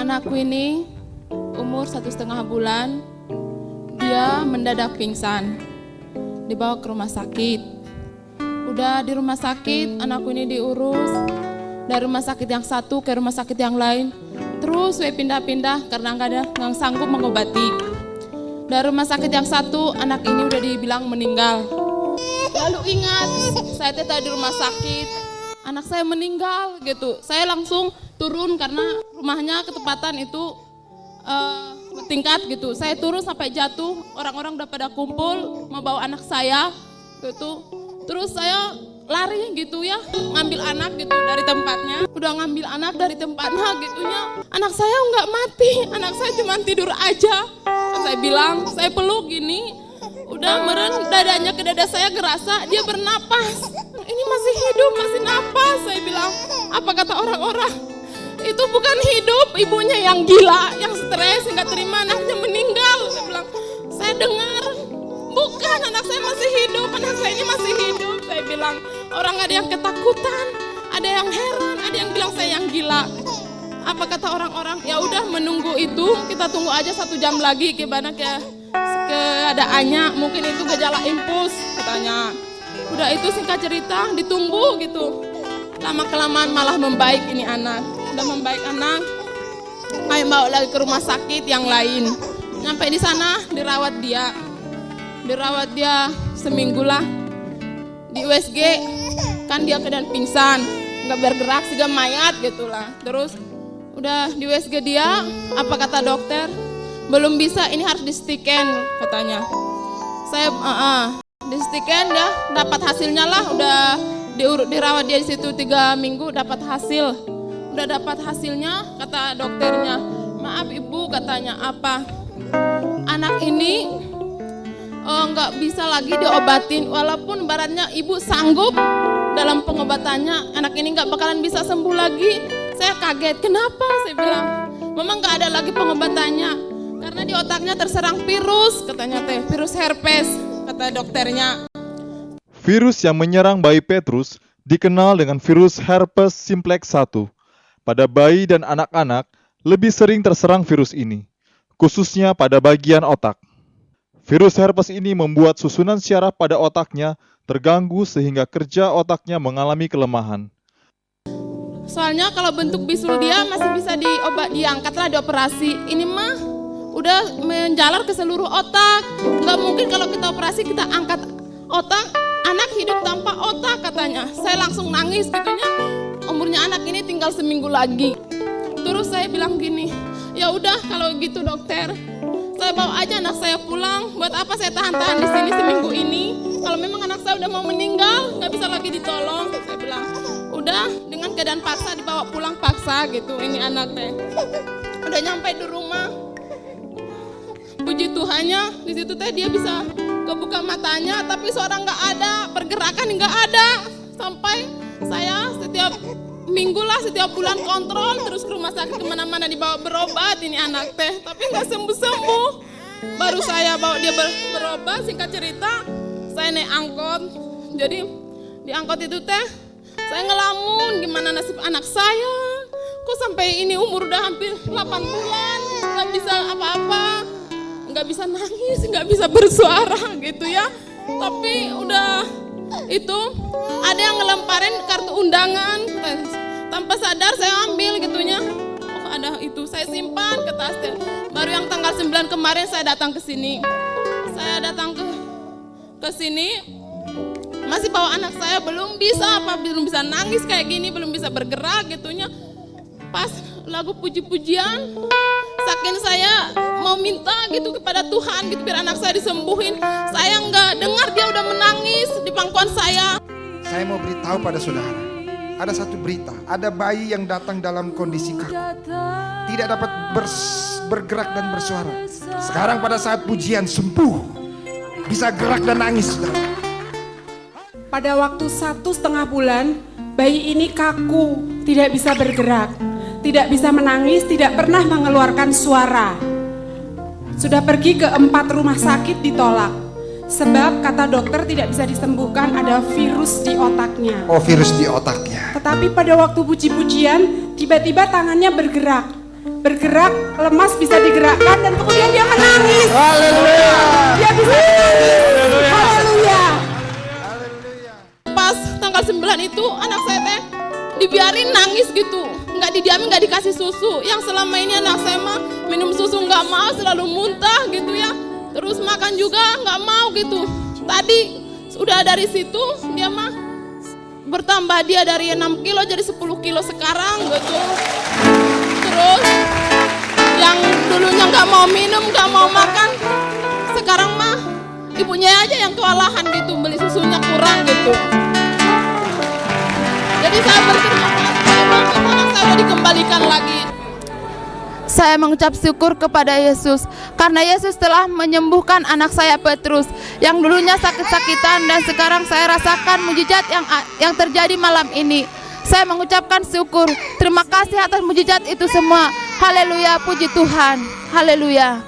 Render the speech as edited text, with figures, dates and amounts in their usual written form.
Anakku ini umur 1,5 bulan, dia mendadak pingsan, dibawa ke rumah sakit. Udah di rumah sakit, anakku ini diurus dari rumah sakit yang satu ke rumah sakit yang lain. Terus pindah-pindah karena nggak ada yang sanggup mengobati. Dari rumah sakit yang satu, anak ini udah dibilang meninggal. Lalu ingat, saya tadi di rumah sakit, anak saya meninggal gitu. Saya langsung turun karena rumahnya ketepatan itu tingkat gitu. Saya turun sampai jatuh, orang-orang udah pada kumpul mau bawa anak saya gitu. Terus saya lari gitu ya, ngambil anak gitu dari tempatnya. Udah ngambil anak dari tempatnya gitunya. Anak saya nggak mati, anak saya cuma tidur aja. Saya bilang, saya peluk gini, udah meren dadanya ke dada saya gerasa, dia bernapas. Ini masih hidup, masih napas. Saya bilang, apa kata orang-orang? Itu bukan hidup, ibunya yang gila, yang stres, nggak terima anaknya meninggal. Saya bilang, saya dengar, bukan, anak saya masih hidup, anak saya ini masih hidup. Saya bilang, orang ada yang ketakutan, ada yang heran, ada yang bilang saya yang gila. Apa kata orang-orang? Ya udah menunggu itu, kita tunggu aja 1 jam lagi gimana keadaannya, mungkin itu gejala impuls katanya. Udah itu singkat cerita, ditunggu gitu. Lama-kelamaan malah membaik ini anak. Udah membaik anak, kami bawa lagi ke rumah sakit yang lain. Sampai di sana dirawat dia seminggu lah. Di USG kan dia keadaan pingsan, nggak bergerak sehingga mayat gitulah. Terus udah di USG dia, apa kata dokter? Belum bisa, ini harus di scan katanya. Saya di scan ya, dapat hasilnya lah. Udah dirawat dia di situ 3 minggu, dapat hasil. Udah dapat hasilnya, kata dokternya, maaf ibu katanya, apa? Anak ini nggak bisa lagi diobatin, walaupun baratnya ibu sanggup dalam pengobatannya, anak ini nggak bakalan bisa sembuh lagi. Saya kaget, kenapa? Saya bilang, memang nggak ada lagi pengobatannya, karena di otaknya terserang virus, katanya virus herpes, kata dokternya. Virus yang menyerang bayi Petrus dikenal dengan virus herpes simplex 1. Pada bayi dan anak-anak lebih sering terserang virus ini, khususnya pada bagian otak. Virus herpes ini membuat susunan syaraf pada otaknya terganggu sehingga kerja otaknya mengalami kelemahan. Soalnya kalau bentuk bisul dia masih bisa diangkatlah, dioperasi. Ini mah udah menjalar ke seluruh otak. Nggak mungkin kalau kita operasi kita angkat otak, anak hidup tanpa otak katanya. Saya langsung nangis gitunya. Umurnya anak ini tinggal seminggu lagi. Terus saya bilang gini, ya udah kalau gitu dokter, saya bawa aja anak saya pulang. Buat apa saya tahan-tahan di sini seminggu ini? Kalau memang anak saya udah mau meninggal, nggak bisa lagi ditolong. Saya bilang, udah dengan keadaan paksa dibawa pulang paksa gitu. Ini anak teh. Udah nyampe di rumah, puji Tuhannya di situ teh dia bisa kebuka matanya, tapi suara nggak ada, pergerakan nggak ada. Sampai saya setiap minggu lah, setiap bulan kontrol terus ke rumah sakit, kemana-mana dibawa berobat ini anak teh, tapi nggak sembuh-sembuh. Baru saya bawa dia berobat, singkat cerita saya naik angkot. Jadi di angkot itu teh saya ngelamun, gimana nasib anak saya, kok sampai ini umur udah hampir 8 bulan nggak bisa apa-apa, nggak bisa nangis, nggak bisa bersuara gitu ya. Tapi udah itu ada yang ngelemparin kartu undangan, tanpa sadar saya ambil gitunya. Oh ada itu, saya simpan ke tas. Baru yang tanggal 9 kemarin saya datang ke sini. Saya datang ke sini masih bawa anak saya, belum bisa nangis kayak gini, belum bisa bergerak gitunya. Pas lagu puji-pujian, saking saya mau minta gitu kepada Tuhan gitu biar anak saya disembuhin, saya nggak dengar dia udah menangis di pangkuan saya. Saya mau beritahu pada saudara, ada satu berita, ada bayi yang datang dalam kondisi kaku, tidak dapat bergerak dan bersuara. Sekarang pada saat pujian sembuh, bisa gerak dan nangis, saudara. Pada waktu 1,5 bulan, bayi ini kaku, tidak bisa bergerak, tidak bisa menangis, tidak pernah mengeluarkan suara. Sudah pergi ke 4 rumah sakit ditolak. Sebab kata dokter tidak bisa disembuhkan, ada virus di otaknya. Oh, virus di otaknya. Tetapi pada waktu puji-pujian, tiba-tiba tangannya bergerak. bergerak, lemas bisa digerakkan, dan kemudian dia menangis. Haleluya. Dia bisa menangis. Haleluya. Pas tanggal 9 itu anak saya teh dibiarin nangis gitu, nggak didiamin, nggak dikasih susu. Yang selama ini anak saya mah minum susu nggak mau, selalu muntah gitu ya. Terus makan juga nggak mau gitu. Tadi udah dari situ dia mah bertambah, dia dari 6 kilo jadi 10 kilo sekarang gitu. Terus yang dulunya nggak mau minum, nggak mau makan, sekarang mah ibunya aja yang kewalahan gitu, beli susunya kurang gitu. Jadi saya berterima kasih, anak saya udah dikembalikan lagi. Saya mengucap syukur kepada Yesus karena Yesus telah menyembuhkan anak saya Petrus yang dulunya sakit-sakitan, dan sekarang saya rasakan mujizat yang terjadi malam ini. Saya mengucapkan syukur, terima kasih atas mujizat itu semua. Haleluya, puji Tuhan. Haleluya.